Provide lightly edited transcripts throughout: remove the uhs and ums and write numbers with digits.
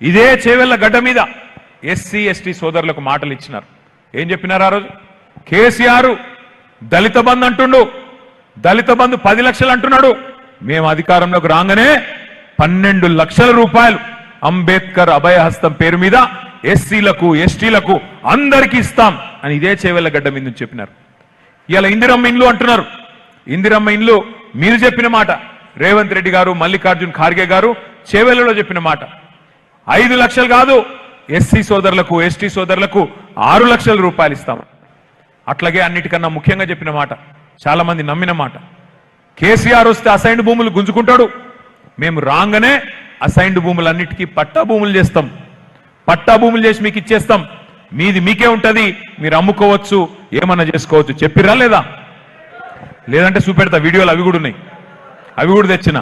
ఇదే చేవెళ్ల గడ్డ మీద ఎస్సీ ఎస్టీ సోదరులకు మాటలు ఇచ్చినారు. ఏం చెప్పినారు ఆ రోజు? కేసీఆర్ దళిత బంధు అంటుండు, దళిత బంధు 10 లక్షలు అంటున్నాడు. మేము అధికారంలోకి రాగానే 12 లక్షల రూపాయలు అంబేద్కర్ అభయహస్తం పేరు మీద ఎస్సీలకు ఎస్టీలకు అందరికీ ఇస్తాం అని ఇదే చేవెళ్ల గడ్డ మీద నుంచి చెప్పినారు. ఇలా ఇందిరమ్మ ఇండ్లు అంటున్నారు. ఇందిరమ్మ ఇండ్లు మీరు చెప్పిన మాట, రేవంత్ రెడ్డి గారు, మల్లికార్జున్ ఖార్గే గారు చేవెళ్లలో చెప్పిన మాట. 5 లక్షలు కాదు, ఎస్సీ సోదరులకు ఎస్టీ సోదరులకు 6 లక్షల రూపాయలు ఇస్తాం. అట్లాగే అన్నిటికన్నా ముఖ్యంగా చెప్పిన మాట, చాలా మంది నమ్మిన మాట, కేసీఆర్ వస్తే అసైన్డ్ భూములు గుంజుకుంటాడు, మేము రాగానే అసైన్డ్ భూములన్నిటికీ పట్టా భూములు చేస్తాం, పట్టా భూములు చేసి మీకు ఇచ్చేస్తాం, మీది మీకే ఉంటది, మీరు అమ్ముకోవచ్చు, ఏమన్నా చేసుకోవచ్చు. చెప్పిరా లేదా? లేదంటే చూపెడతా, వీడియోలు అవి కూడా ఉన్నాయి, అవి కూడా తెచ్చిన.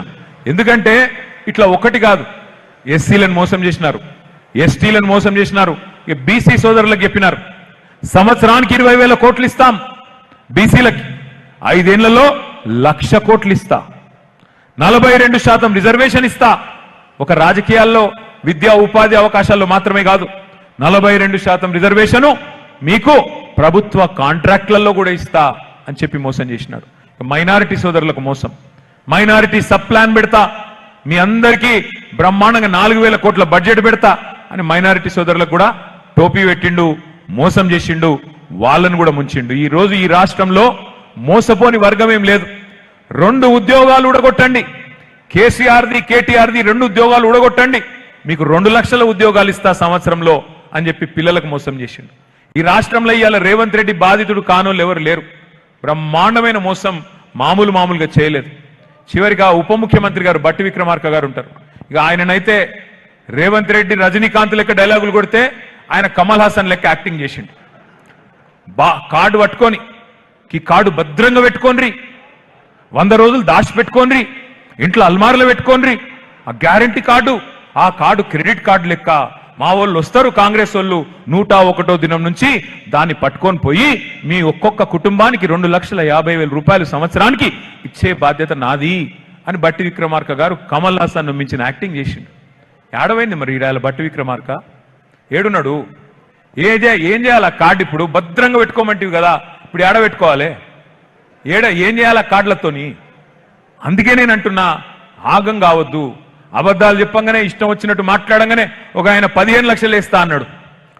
ఎందుకంటే ఇట్లా ఒకటి కాదు, ఎస్సీలను మోసం చేసినారు, ఎస్టీలను మోసం చేసినారు. బీసీ సోదరులకు చెప్పినారు సంవత్సరానికి 20,000 కోట్లు ఇస్తాం, బీసీలకి 5 ఏళ్లలో 1,00,000 కోట్లు ఇస్తా, 42% రిజర్వేషన్ ఇస్తా. ఒక రాజకీయాల్లో విద్యా ఉపాధి అవకాశాల్లో మాత్రమే కాదు, 42% రిజర్వేషను మీకు ప్రభుత్వ కాంట్రాక్ట్లలో కూడా ఇస్తా అని చెప్పి మోసం చేసినాడు. మైనారిటీ సోదరులకు మోసం, మైనారిటీ సబ్ ప్లాన్ పెడతా, మీ అందరికీ బ్రహ్మాండంగా 4,000 కోట్ల బడ్జెట్ పెడతా అని మైనారిటీ సోదరులకు కూడా టోపీ పెట్టిండు, మోసం చేసిండు, వాళ్ళను కూడా ముంచిండు. ఈ రోజు ఈ రాష్ట్రంలో మోసపోని వర్గం ఏం లేదు. 2 ఉద్యోగాలు ఊడగొట్టండి, కేసీఆర్ది కేటీఆర్ది 2 ఉద్యోగాలు ఊడగొట్టండి, మీకు 2 లక్షల ఉద్యోగాలు ఇస్తా సంవత్సరంలో అని చెప్పి పిల్లలకు మోసం చేసిండు. ఈ రాష్ట్రంలో ఇవాళ రేవంత్ రెడ్డి బాధితుడు కానోళ్ళు ఎవరు లేరు. బ్రహ్మాండమైన మోసం మామూలుగా చేయలేదు. చివరిగా ఉప ముఖ్యమంత్రి గారు బట్టి విక్రమార్క గారు ఉంటారు. ఇక ఆయననైతే రేవంత్ రెడ్డి రజనీకాంత్ లెక్క డైలాగులు కొడితే ఆయన కమల్ హాసన్ లెక్క యాక్టింగ్ చేసిండు. కార్డు పట్టుకొని, ఈ కార్డు భద్రంగా పెట్టుకోండి, 100 రోజులు దాచిపెట్టుకోండి, ఇంట్లో అల్మార్లో పెట్టుకోండి, ఆ గ్యారంటీ కార్డు, ఆ కార్డు క్రెడిట్ కార్డు లెక్క మా వాళ్ళు వస్తారు, కాంగ్రెస్ వాళ్ళు 101వ దినం నుంచి దాన్ని పట్టుకొని పోయి మీ ఒక్కొక్క కుటుంబానికి 2,50,000 రూపాయలు సంవత్సరానికి ఇచ్చే బాధ్యత నాది అని బట్టి విక్రమార్క గారు కమల్ హాసన్ మించిన యాక్టింగ్ చేసిండు. ఏడవైంది మరి ఈడాల బట్టి విక్రమార్క? ఏడున్నాడు? ఏం చేయాలి? ఆ కార్డు ఇప్పుడు భద్రంగా పెట్టుకోమంటివి కదా, ఇప్పుడు ఏడ పెట్టుకోవాలి? ఏం చేయాలి ఆ కార్డులతోని? అందుకే నేను అంటున్నా, ఆగం కావద్దు. అబద్ధాలు చెప్పంగానే, ఇష్టం వచ్చినట్టు మాట్లాడంగానే ఒక ఆయన 15 లక్షలు వేస్తా అన్నాడు,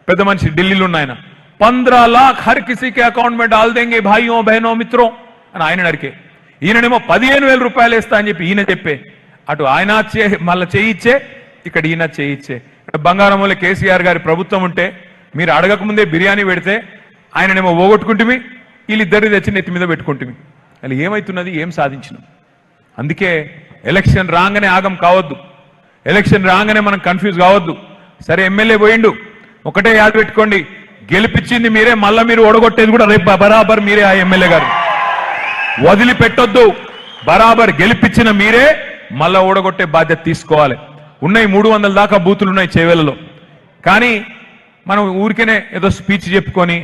పెద్ద మనిషి ఢిల్లీలో ఉన్న ఆయన. 15 लाख हर किसी के अकाउंट में डाल देंगे भाइयों बहनों मित्रों అని ఆయన నరికే. ఈయననేమో 15,000 రూపాయలు వేస్తా అని చెప్పి ఈయన చెప్పే, అటు ఆయన మళ్ళీ చేయిచ్చే, ఇక్కడ ఈయన చేయిచ్చే. బంగారంలో కేసీఆర్ గారి ప్రభుత్వం ఉంటే మీరు అడగకముందే బిర్యానీ పెడితే ఆయననేమో ఓగొట్టుకుంటుమి, వీళ్ళిద్దరిని తెచ్చి నెత్తి మీద పెట్టుకుంటుమి. అలా ఏమవుతున్నది? ఏం సాధించినాం? అందుకే ఎలక్షన్ రాగానే ఆగం కావద్దు, ఎలక్షన్ రాగానే మనం కన్ఫ్యూజ్ కావద్దు. సరే ఎమ్మెల్యే పోయిండు, ఒకటే యాద పెట్టుకోండి, గెలిపించింది మీరే, మళ్ళా మీరు ఓడగొట్టేది కూడా రేపు బరాబర్ మీరే. ఆ ఎమ్మెల్యే గారు వదిలిపెట్టొద్దు, బరాబర్ గెలిపించిన మీరే మళ్ళా ఓడగొట్టే బాధ్యత తీసుకోవాలి. ఉన్నాయి 300 దాకా బూతులు ఉన్నాయి చేవెళ్లలో. కానీ మనం ఊరికేనే ఏదో స్పీచ్ చెప్పుకొని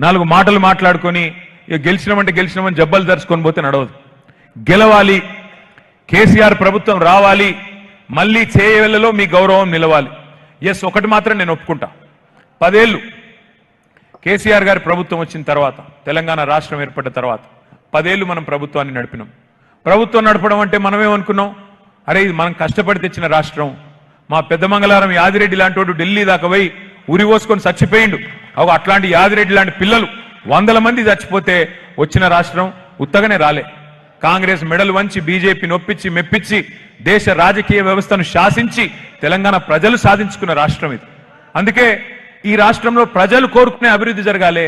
4 మాటలు మాట్లాడుకొని గెలిచినామని జబ్బలు దర్చుకొని పోతే నడవదు. గెలవాలి, కేసీఆర్ ప్రభుత్వం రావాలి, మళ్ళీ చేవెళ్లలో మీ గౌరవం నిలవాలి. ఎస్, ఒకటి మాత్రం నేను ఒప్పుకుంటా, 10 ఏళ్ళు కేసీఆర్ గారి ప్రభుత్వం వచ్చిన తర్వాత, తెలంగాణ రాష్ట్రం ఏర్పడిన తర్వాత 10 ఏళ్ళు మనం ప్రభుత్వాన్ని నడిపినాం. ప్రభుత్వం నడపడం అంటే మనమేమనుకున్నాం, అరే ఇది మనం కష్టపడి తెచ్చిన రాష్ట్రం, మా పెద్ద మంగళారం యాదిరెడ్డి లాంటి వాడు ఢిల్లీ దాకా పోయి ఉరి పోసుకొని చచ్చిపోయిండు, అట్లాంటి యాదిరెడ్డి లాంటి పిల్లలు 100 మంది చచ్చిపోతే వచ్చిన రాష్ట్రం ఉత్తగానే రాలే. కాంగ్రెస్ మెడలు వంచి, బీజేపీ నొప్పించి మెప్పించి, దేశ రాజకీయ వ్యవస్థను శాసించి తెలంగాణ ప్రజలు సాధించుకున్న రాష్ట్రం ఇది. అందుకే ఈ రాష్ట్రంలో ప్రజలు కోరుకునే అభివృద్ధి జరగాలి,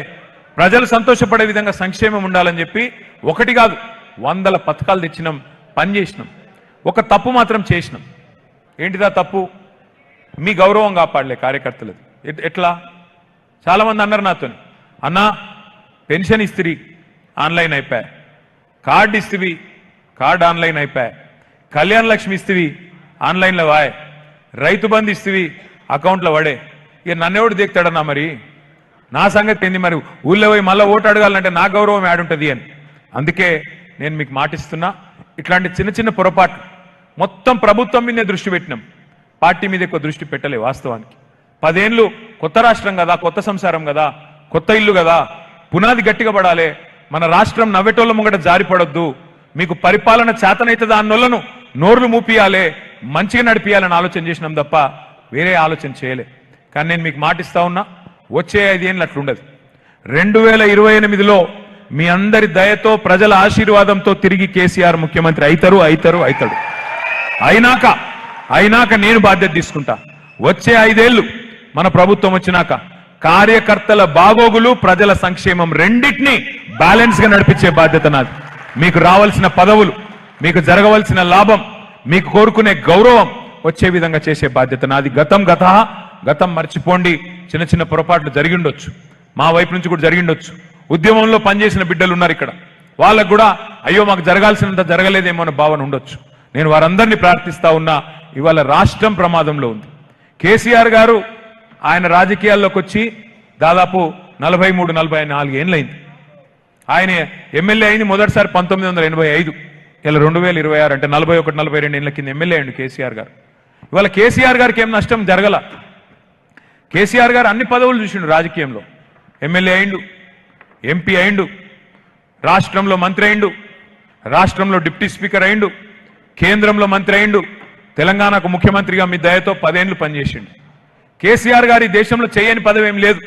ప్రజలు సంతోషపడే విధంగా సంక్షేమం ఉండాలని చెప్పి ఒకటి కాదు 100 పథకాలు తెచ్చినాం, పని చేసినాం. ఒక తప్పు మాత్రం చేసినాం. ఏంటిదా తప్పు? మీ గౌరవం కాపాడలే కార్యకర్తలది. ఎట్లా? చాలా మంది అన్నారు నాతో, అన్నా పెన్షన్ ఇస్తిరి ఆన్లైన్ అయిపోయా, కార్డు ఇస్తివి కార్డు ఆన్లైన్ అయిపోయా, కళ్యాణ లక్ష్మి ఇస్తివి ఆన్లైన్లో వాయ్, రైతు బంధు ఇస్తివి అకౌంట్లో పడే, ఇక నన్నెవడు దిగుతాడన్నా, మరి నా సంగతి ఏంది? మరి ఊళ్ళో పోయి మళ్ళీ ఓటు అడగాలంటే నా గౌరవం యాడుంటుంది అని. అందుకే నేను మీకు మాటిస్తున్నా, ఇట్లాంటి చిన్న చిన్న పొరపాట్లు మొత్తం ప్రభుత్వం మీదే దృష్టి పెట్టినాం. పార్టీ మీద ఎక్కువ దృష్టి పెట్టలే. వాస్తవానికి 10 ఏళ్ళు కొత్త రాష్ట్రం కదా, కొత్త సంసారం కదా, కొత్త ఇల్లు కదా, పునాది గట్టిగా పడాలి, మన రాష్ట్రం నవ్వెటోళ్ళ ముంగట జారిపడొద్దు, మీకు పరిపాలన చేతనైతే దాన్నోళ్లను నోర్లు మూపియాలే, మంచిగా నడిపియాలని ఆలోచన చేసినాం తప్ప వేరే ఆలోచన చేయలే. కానీ నేను మీకు మాటిస్తా ఉన్నా, వచ్చే 5 ఏళ్ళు అట్లుండదు. 2028లో మీ అందరి దయతో ప్రజల ఆశీర్వాదంతో తిరిగి కేసీఆర్ ముఖ్యమంత్రి అవుతారు. అయినాక నేను బాధ్యత తీసుకుంటా. వచ్చే 5 ఏళ్ళు మన ప్రభుత్వం వచ్చినాక కార్యకర్తల బాగోగులు, ప్రజల సంక్షేమం రెండింటినీ బ్యాలెన్స్ గా నడిపించే బాధ్యత నాది. మీకు రావాల్సిన పదవులు, మీకు జరగవలసిన లాభం, మీకు కోరుకునే గౌరవం వచ్చే విధంగా చేసే బాధ్యత నాది. గతం మర్చిపోండి. చిన్న చిన్న పొరపాట్లు జరిగిండొచ్చు, మా వైపు నుంచి కూడా జరిగిండొచ్చు. ఉద్యమంలో పనిచేసిన బిడ్డలు ఉన్నారు ఇక్కడ, వాళ్ళకు కూడా అయ్యో మాకు జరగాల్సినంత జరగలేదేమో అనే భావన ఉండొచ్చు. నేను వారందరినీ ప్రార్థిస్తా ఉన్నా. ఇవాళ రాష్ట్రం ప్రమాదంలో ఉంది. కేసీఆర్ గారు ఆయన రాజకీయాల్లోకి వచ్చి దాదాపు 43-44 ఏళ్ళైంది. ఆయన ఎమ్మెల్యే అయింది మొదటిసారి 1985. ఇలా 2026 అంటే 41-42 ఏళ్ల కింద ఎమ్మెల్యే అయ్యిండు కేసీఆర్ గారు. ఇవాళ కేసీఆర్ గారికి ఏం నష్టం జరగల. కేసీఆర్ గారు అన్ని పదవులు చూసిండు రాజకీయంలో. ఎమ్మెల్యే అయిండు, ఎంపీ అయిండు, రాష్ట్రంలో మంత్రి అయిండు, రాష్ట్రంలో డిప్యూటీ స్పీకర్ అయిండు, కేంద్రంలో మంత్రి అయిండు, తెలంగాణకు ముఖ్యమంత్రిగా మీ దయతో 10 ఏళ్ళు పనిచేసిండు. కేసీఆర్ గారి దేశంలో చేయని పదవి ఏం లేదు.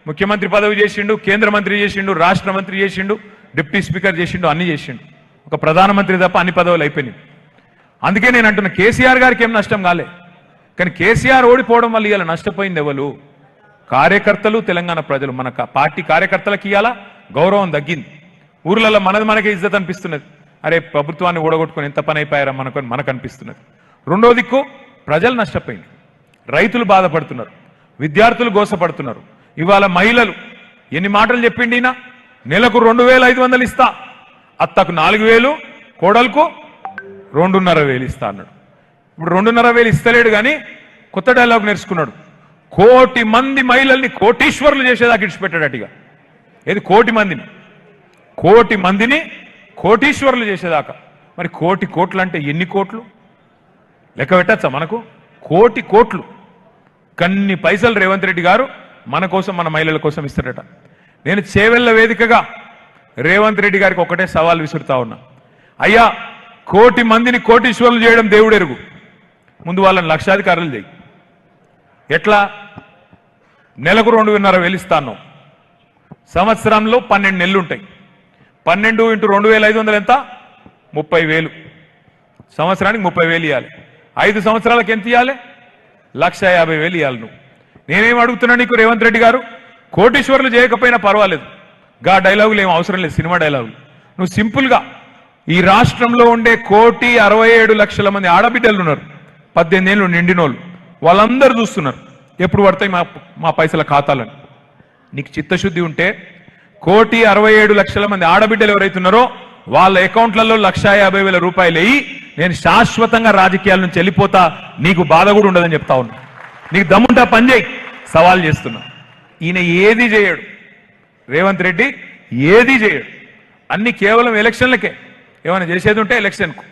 ముఖ్యమంత్రి పదవి చేసిండు, కేంద్ర మంత్రి చేసిండు, రాష్ట్ర మంత్రి చేసిండు, డిప్యూటీ స్పీకర్ చేసిండు, అన్ని చేసిండు. ఒక ప్రధానమంత్రి తప్ప అన్ని పదవులు అయిపోయినాయి. అందుకే నేను అంటున్నా, కేసీఆర్ గారికి ఏం నష్టం కాలే. కానీ కేసీఆర్ ఓడిపోవడం వల్ల ఇవాళ నష్టపోయింది ఎవరు? కార్యకర్తలు, తెలంగాణ ప్రజలు. మన పార్టీ కార్యకర్తలకు ఇవాళ గౌరవం తగ్గింది. ఊర్లలో మనకే ఇజ్జత్ అనిపిస్తున్నది. అరే ప్రభుత్వాన్ని ఓడగొట్టుకుని ఎంత పని అయిపోయారా మనకు అనిపిస్తున్నది. రెండో దిక్కు ప్రజలు నష్టపోయింది, రైతులు బాధపడుతున్నారు, విద్యార్థులు గోసపడుతున్నారు. ఇవాళ మహిళలు ఎన్ని మాటలు చెప్పిండినా, నెలకు 2500 ఇస్తా, అత్తకు 4000, కోడలకు 2,500 ఇస్తా అన్నాడు. ఇప్పుడు 2,500 ఇస్తలేడు, కానీ కొత్త డైలాగ్ నేర్చుకున్నాడు. 1,000,000 మంది మహిళల్ని కోటీశ్వరులు చేసేదాకా ఇడిచిపెట్టాడటిగా. ఏది 1,000,000 మందిని కోటీశ్వరులు చేసేదాకా. మరి 1,000,000 కోట్లు అంటే ఎన్ని కోట్లు లెక్క పెట్టచ్చా మనకు? 1,000,000 కోట్లు కన్ని పైసలు రేవంత్ రెడ్డి గారు మన కోసం, మన మహిళల కోసం ఇస్తాడట. నేను చేవెళ్ల వేదికగా రేవంత్ రెడ్డి గారికి ఒకటే సవాల్ విసురుతా ఉన్నా. అయ్యా, 1,000,000 మందిని కోటీశ్వరులు చేయడం దేవుడెరుగు, ముందు వాళ్ళని లక్షాధికారులు చేయి. ఎట్లా? నెలకు 2,500 ఇస్తాను, సంవత్సరంలో 12 నెలలు ఉంటాయి. 12 × 2,500 ఎంత? 30,000. సంవత్సరానికి 30,000 ఇవ్వాలి. 5 సంవత్సరాలకు ఎంత ఇవ్వాలి? 1,50,000 ఇవ్వాలి. నువ్వు నేనేం అడుగుతున్నా నీకు రేవంత్ రెడ్డి గారు, కోటీశ్వరులు చేయకపోయినా పర్వాలేదు, గా డైలాగులు ఏం అవసరం లేదు, సినిమా డైలాగులు. నువ్వు సింపుల్గా ఈ రాష్ట్రంలో ఉండే 1,67,00,000 మంది ఆడబిడ్డలు ఉన్నారు, 18 ఏళ్ళు నిండినోళ్ళు, వాళ్ళందరూ చూస్తున్నారు ఎప్పుడు పడతాయి మా పైసల ఖాతాలని. నీకు చిత్తశుద్ధి ఉంటే 1,67,00,000 మంది ఆడబిడ్డలు ఎవరైతున్నారో వాళ్ళ అకౌంట్లలో 1,50,000 రూపాయలు వేయి, నేను శాశ్వతంగా రాజకీయాల నుంచి వెళ్ళిపోతా, నీకు బాధ కూడా ఉండదని చెప్తా ఉన్నా. నీకు దమ్ముంటా పని చేయి, సవాల్ చేస్తున్నా. ఈయన ఏది చేయడు, రేవంత్ రెడ్డి ఏది చేయడు, అన్ని కేవలం ఎలక్షన్లకే. ఏమైనా చేసేది ఉంటే ఎలక్షన్కు,